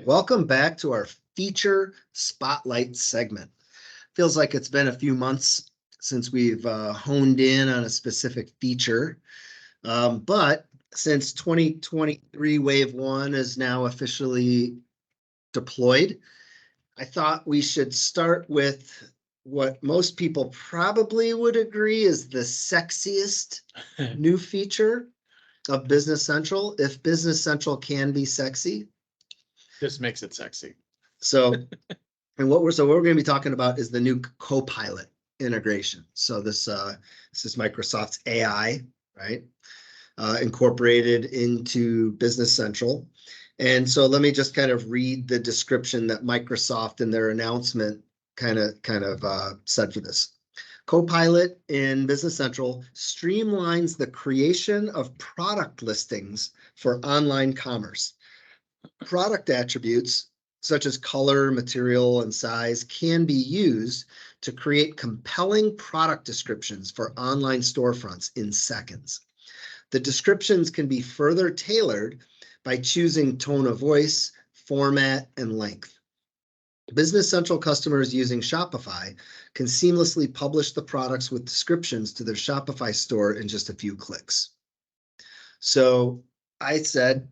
right, welcome back to our feature spotlight segment. Feels like it's been a few months since we've honed in on a specific feature, but since 2023 Wave 1 is now officially deployed, I thought we should start with what most people probably would agree is the sexiest new feature of Business Central, if Business Central can be sexy. This makes it sexy. So, and what we're going to be talking about is the new Copilot integration. So this is Microsoft's AI, right? Incorporated into Business Central. And so let me just kind of read the description that Microsoft in their announcement kind of said for this. Copilot in Business Central streamlines the creation of product listings for online commerce. Product attributes such as color, material, and size can be used to create compelling product descriptions for online storefronts in seconds. The descriptions can be further tailored by choosing tone of voice, format, and length. Business Central customers using Shopify can seamlessly publish the products with descriptions to their Shopify store in just a few clicks. So I said,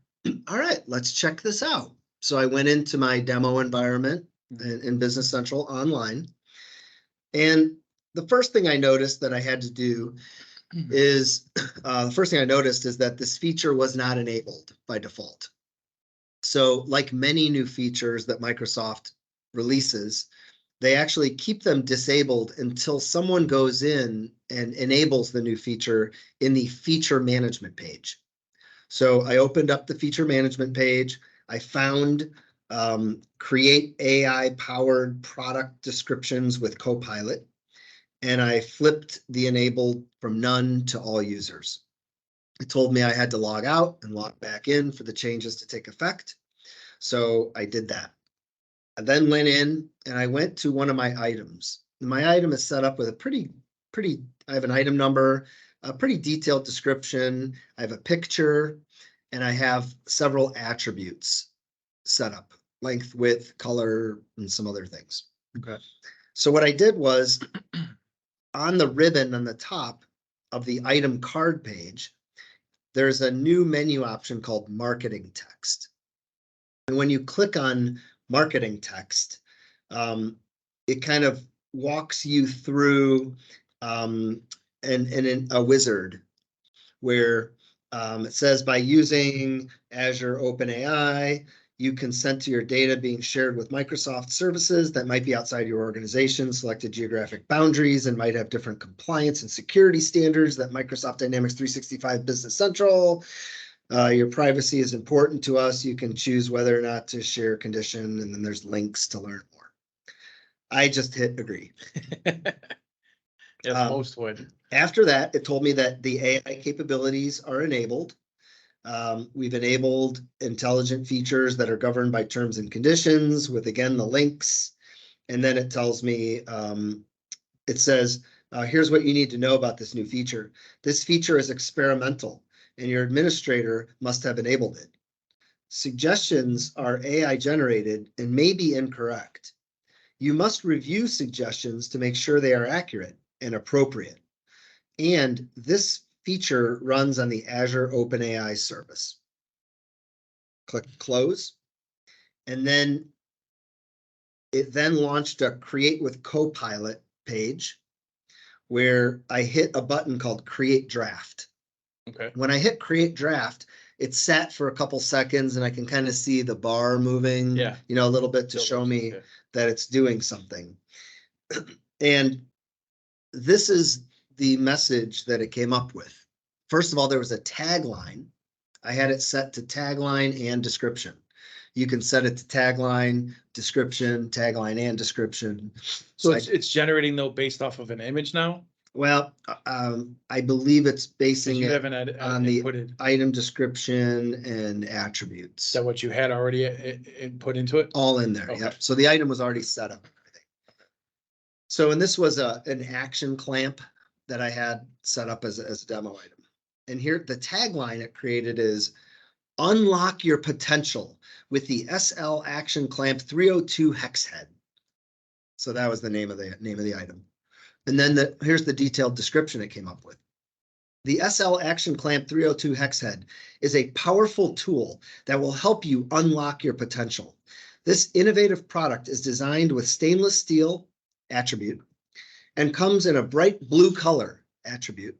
all right, let's check this out. So I went into my demo environment in Business Central online. And the first thing I noticed that I had to do is, that this feature was not enabled by default. So like many new features that Microsoft releases, they actually keep them disabled until someone goes in and enables the new feature in the feature management page. So I opened up the feature management page. I found create AI powered product descriptions with Copilot, and I flipped the enabled from none to all users. It told me I had to log out and log back in for the changes to take effect. So I did that. I then went in and I went to one of my items. My item is set up with a I have an item number, a pretty detailed description. I have a picture, and I have several attributes set up, length, width, color, and some other things. Okay. So what I did was on the ribbon on the top of the item card page, there's a new menu option called marketing text. And when you click on marketing text, it kind of walks you through a wizard where it says by using Azure OpenAI, you consent to your data being shared with Microsoft services that might be outside your organization, selected geographic boundaries, and might have different compliance and security standards that Microsoft Dynamics 365 Business Central. Your privacy is important to us. You can choose whether or not to share condition, and then there's links to learn more. I just hit agree. Yes, most would. After that, it told me that the AI capabilities are enabled. We've enabled intelligent features that are governed by terms and conditions with, again, the links. And then it tells me, it says, here's what you need to know about this new feature. This feature is experimental, and your administrator must have enabled it. Suggestions are AI generated and may be incorrect. You must review suggestions to make sure they are accurate and appropriate. And this feature runs on the Azure OpenAI service. Click close. And then it then launched a Create with Copilot page where I hit a button called Create Draft. Okay. When I hit Create Draft, it sat for a couple seconds and I can kind of see the bar moving, a little bit to show me that it's doing something. And this is the message that it came up with. First of all, there was a tagline. I had it set to tagline and description. You can set it to tagline, description, tagline, and description. So it's generating though based off of an image now? Well, I believe it's basing it on the inputted item description and attributes. Is that what you had already input into it? All in there, okay. Yep. So the item was already set up. So, and this was an action clamp that I had set up as a demo item. And here, the tagline it created is, unlock your potential with the SL Action Clamp 302 hex head. So that was the name of the item. And then here's the detailed description it came up with. The SL Action Clamp 302 hex head is a powerful tool that will help you unlock your potential. This innovative product is designed with stainless steel attribute and comes in a bright blue color attribute,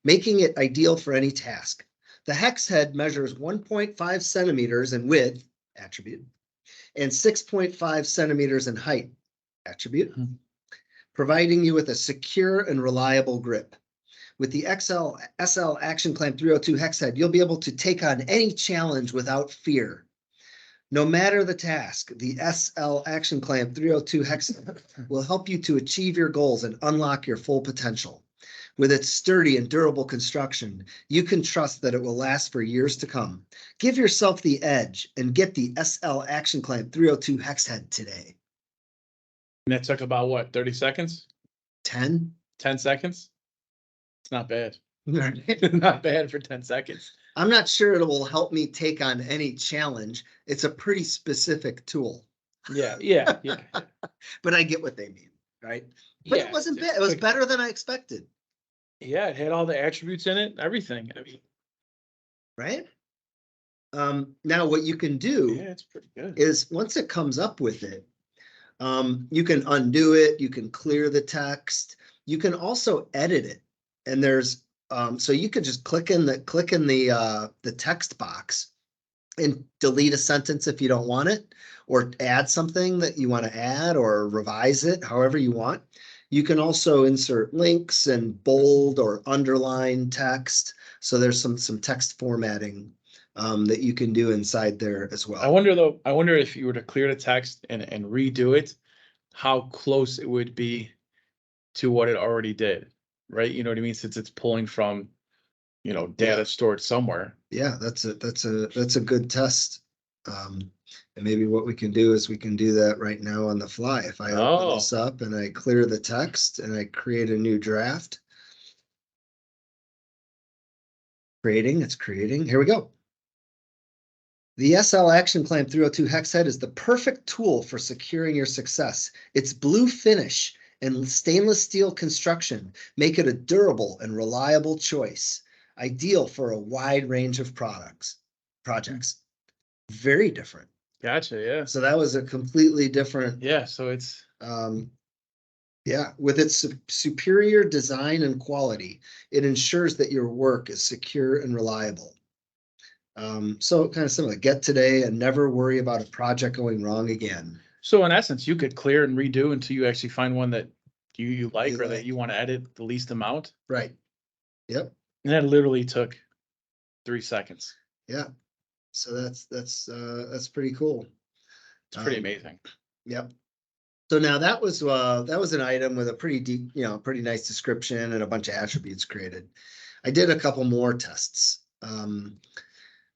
making it ideal for any task. The hex head measures 1.5 centimeters in width attribute and 6.5 centimeters in height attribute, providing you with a secure and reliable grip. With the SL Action Clamp 302 hex head, you'll be able to take on any challenge without fear. No matter the task, the SL Action Clamp 302 hex head will help you to achieve your goals and unlock your full potential. With its sturdy and durable construction, you can trust that it will last for years to come. Give yourself the edge and get the SL Action Clamp 302 hex head today. And that took about what, 30 seconds? 10? 10 seconds? It's not bad. I'm Not bad for 10 seconds. not sure it will help me take on any challenge. It's a pretty specific tool. Yeah. But I get what they mean, right? But Yeah, it wasn't it's bad. It was quick. better than I expected, Yeah, it had all the attributes in it, everything. I mean, right? Now what you can do yeah, it's pretty good. is once it comes up with it, you can undo it, you can clear the text, you can also edit it. And there's so you could just click in the text box and delete a sentence if you don't want it, or add something that you want to add, or revise it however you want. You can also insert links and bold or underline text. So there's some text formatting that you can do inside there as well. I wonder if you were to clear the text and redo it, how close it would be to what it already did, right? You know what I mean? Since it's pulling from, data stored somewhere. Yeah, that's a good test. And maybe what we can do is we can do that right now on the fly. If I open this up and I clear the text and I create a new draft. It's creating. Here we go. The SL Action Clamp 302 hex head is the perfect tool for securing your success. Its blue finish and stainless steel construction make it a durable and reliable choice, ideal for a wide range of projects. Very different. Gotcha. Yeah. So that was a completely different. Yeah. So it's. Yeah, with its superior design and quality, it ensures that your work is secure and reliable. So kind of similar, get today and never worry about a project going wrong again. So in essence, you could clear and redo until you actually find one that you like or that you want to edit the least amount. Right. Yep. And that literally took 3 seconds. Yeah. So that's pretty cool. It's pretty amazing. Yep. So now that was an item with a pretty deep, pretty nice description and a bunch of attributes created. I did a couple more tests.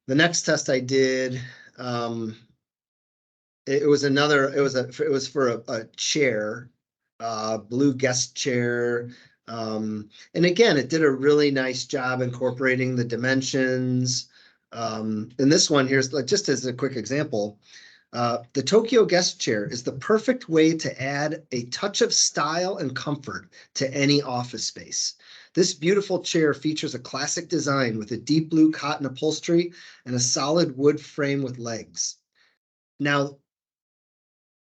The next test I did, it was for a chair, blue guest chair. And again, it did a really nice job incorporating the dimensions. And this one here's just as a quick example. The Tokyo guest chair is the perfect way to add a touch of style and comfort to any office space. This beautiful chair features a classic design with a deep blue cotton upholstery and a solid wood frame with legs. Now,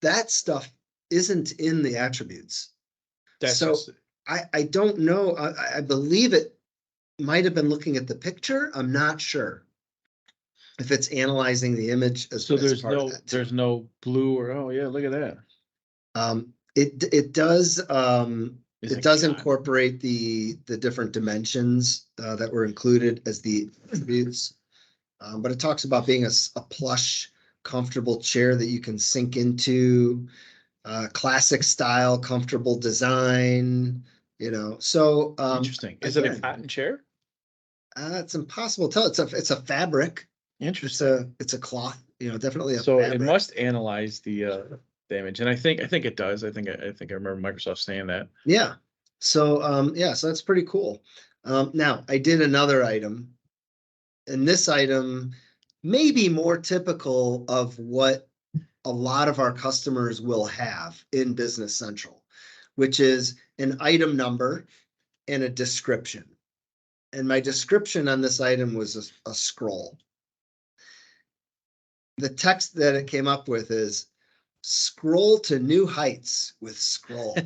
that stuff isn't in the attributes. I don't know. I believe it might have been looking at the picture. I'm not sure if it's analyzing the image as so as part of that too. There's no blue or look at that. It does incorporate the different dimensions that were included as the attributes, but it talks about being a plush, comfortable chair that you can sink into, classic style, comfortable design. So Interesting. Is it a cotton chair? It's impossible to tell. It's a fabric. Interesting. It's a cloth. Definitely a so fabric. It must analyze the image, and I think it does. I think I remember Microsoft saying that. Yeah. So so that's pretty cool. Now I did another item, and this item maybe more typical of what a lot of our customers will have in Business Central, which is an item number and a description. And my description on this item was a scroll. The text that it came up with is scroll to new heights with scroll.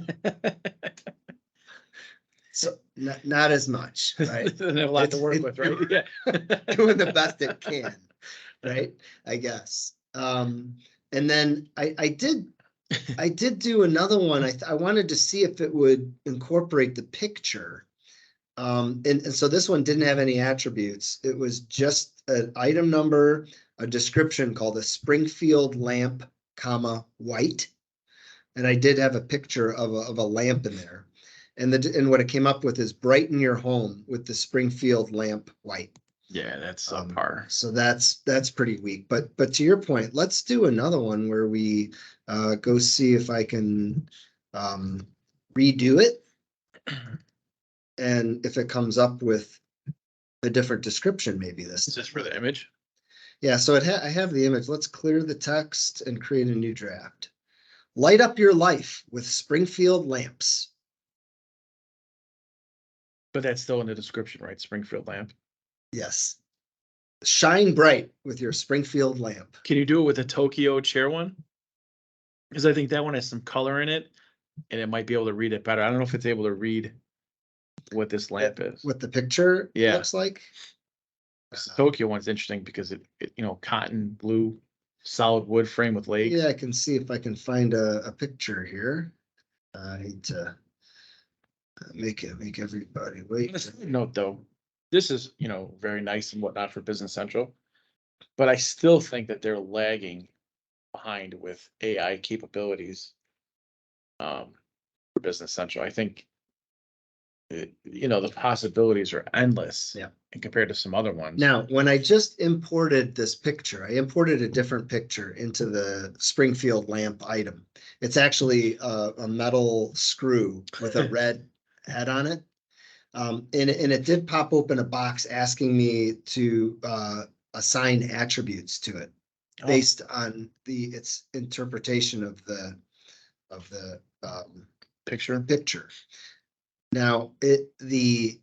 So not as much, right? Doesn't have a lot to work with, right? Yeah. Doing the best it can, right? I guess. And then I did do another one. I wanted to see if it would incorporate the picture. And so this one didn't have any attributes. It was just an item number, a description called a Springfield lamp, comma, white. And I did have a picture of a lamp in there. And what it came up with is brighten your home with the Springfield lamp white. Yeah, that's subpar. So that's pretty weak. But to your point, let's do another one where we go see if I can redo it. And if it comes up with a different description, maybe this. Is this for the image? Yeah, so I have the image. Let's clear the text and create a new draft. Light up your life with Springfield lamps. But that's still in the description, right? Springfield lamp. Yes. Shine bright with your Springfield lamp. Can you do it with a Tokyo chair one? Because I think that one has some color in it and it might be able to read it better. I don't know if it's able to read what this lamp is. What the picture looks like. The Tokyo one's interesting because it cotton blue solid wood frame with legs. Yeah, I can see if I can find a picture here. I need to make everybody wait. On a side note though, this is very nice and whatnot for Business Central, but I still think that they're lagging behind with AI capabilities for Business Central. I think the possibilities are endless. Yeah. And compared to some other ones. Now, when I just imported this picture, I imported a different picture into the Springfield lamp item. It's actually a metal screw with a red head on it. And it did pop open a box asking me to assign attributes to it based on its interpretation of the picture. Now, the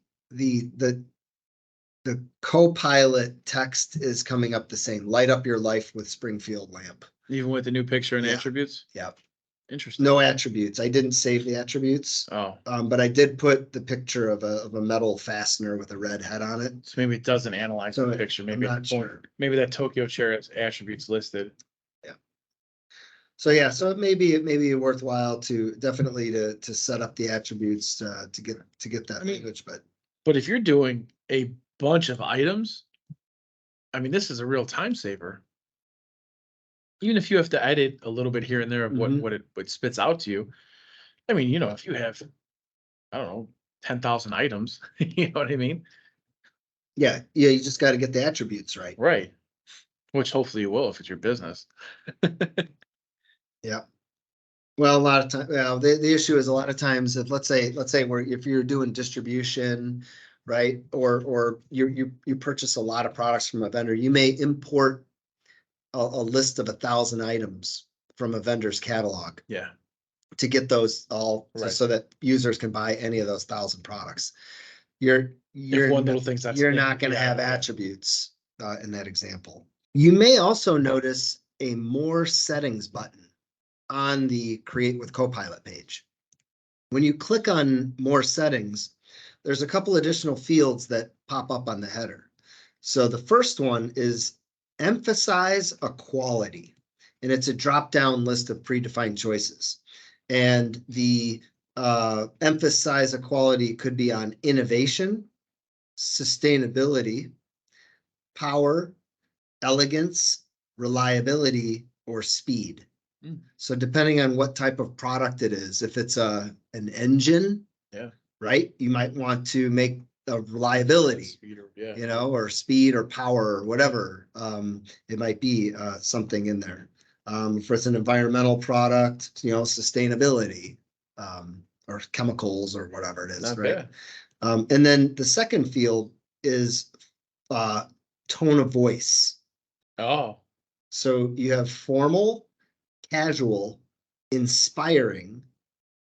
Copilot text is coming up the same. Light up your life with Springfield lamp. Even with the new picture and attributes? Yeah. Interesting. No attributes. I didn't save the attributes. Oh. But I did put the picture of a metal fastener with a red head on it. So maybe it doesn't analyze the picture. Maybe maybe that Tokyo chair has attributes listed. Yeah. So yeah, so it may be worthwhile to definitely to set up the attributes to get that language. But if you're doing a bunch of items, this is a real time saver. Even if you have to edit a little bit here and there of what it spits out to you. If you have, I don't know, 10,000 items, you know what I mean? Yeah, you just got to get the attributes right. Right. Which hopefully you will if it's your business. Yeah. Well, a lot of times, the issue is a lot of times if let's say if you're doing distribution, right, or you purchase a lot of products from a vendor, you may import a list of 1,000 items from a vendor's catalog. Yeah. To get those all so that users can buy any of those 1,000 products. You're not going to have attributes in that example. You may also notice a more settings button on the Create with Copilot page. When you click on more settings, there's a couple additional fields that pop up on the header. So the first one is emphasize equality, and it's a drop-down list of predefined choices. And the emphasize equality could be on innovation, sustainability, power, elegance, reliability, or speed. So depending on what type of product it is, if it's an engine, right, you might want to make the reliability, or speed or power or whatever. It might be something in there. If it's an environmental product, sustainability, or chemicals or whatever it is, Not right? bad. And then the second field is tone of voice. Oh, So you have formal, casual, inspiring,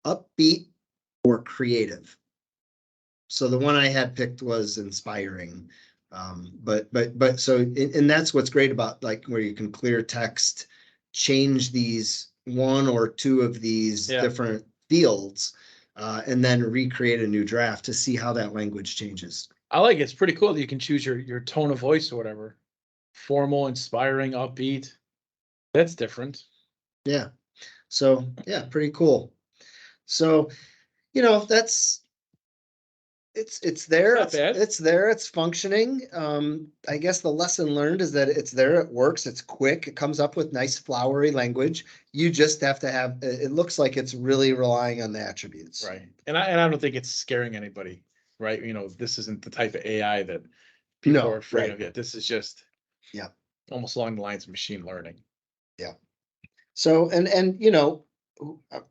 upbeat, or creative. So the one I had picked was inspiring. But so, and that's what's great about like where you can clear text, change these one or two of these Yeah. different fields, and then recreate a new draft to see how that language changes. I like it. It's pretty cool that you can choose your tone of voice or whatever. Formal, inspiring, upbeat. That's different. Yeah. So yeah, pretty cool. So, that's it's there, Not bad. it's there, it's functioning. I guess the lesson learned is that it's there, it works, it's quick, it comes up with nice flowery language. You just have to have, it looks like it's really relying on the attributes. Right. And I don't think it's scaring anybody, right? This isn't the type of AI that people No, are afraid right. of yet. This is just Yeah. almost along the lines of machine learning. Yeah. So, and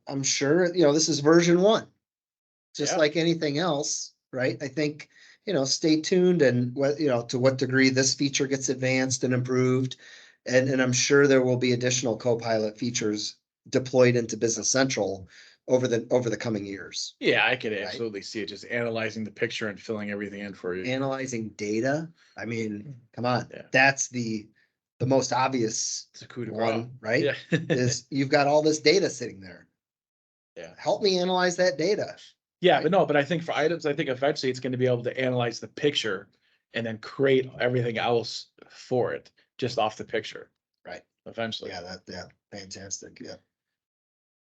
I'm sure, this is version 1. Just Yeah. like anything else, right? I think, stay tuned and to what degree this feature gets advanced and improved. And I'm sure there will be additional Copilot features deployed into Business Central over the coming years. Yeah, I could Right. absolutely see it just analyzing the picture and filling everything in for you. Analyzing data. I mean, come on, Yeah. that's the most obvious It's a coup de one, grace. right? Yeah. Is you've got all this data sitting there. Yeah. Help me analyze that data. Yeah, Right. but I think for items, I think eventually it's going to be able to analyze the picture and then create everything else for it just off the picture. Right. Eventually. Yeah, fantastic. Yeah.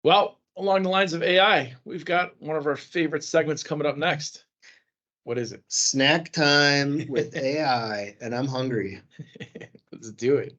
Well, along the lines of AI, we've got one of our favorite segments coming up next. What is it? Snack time with AI, and I'm hungry. Let's do it.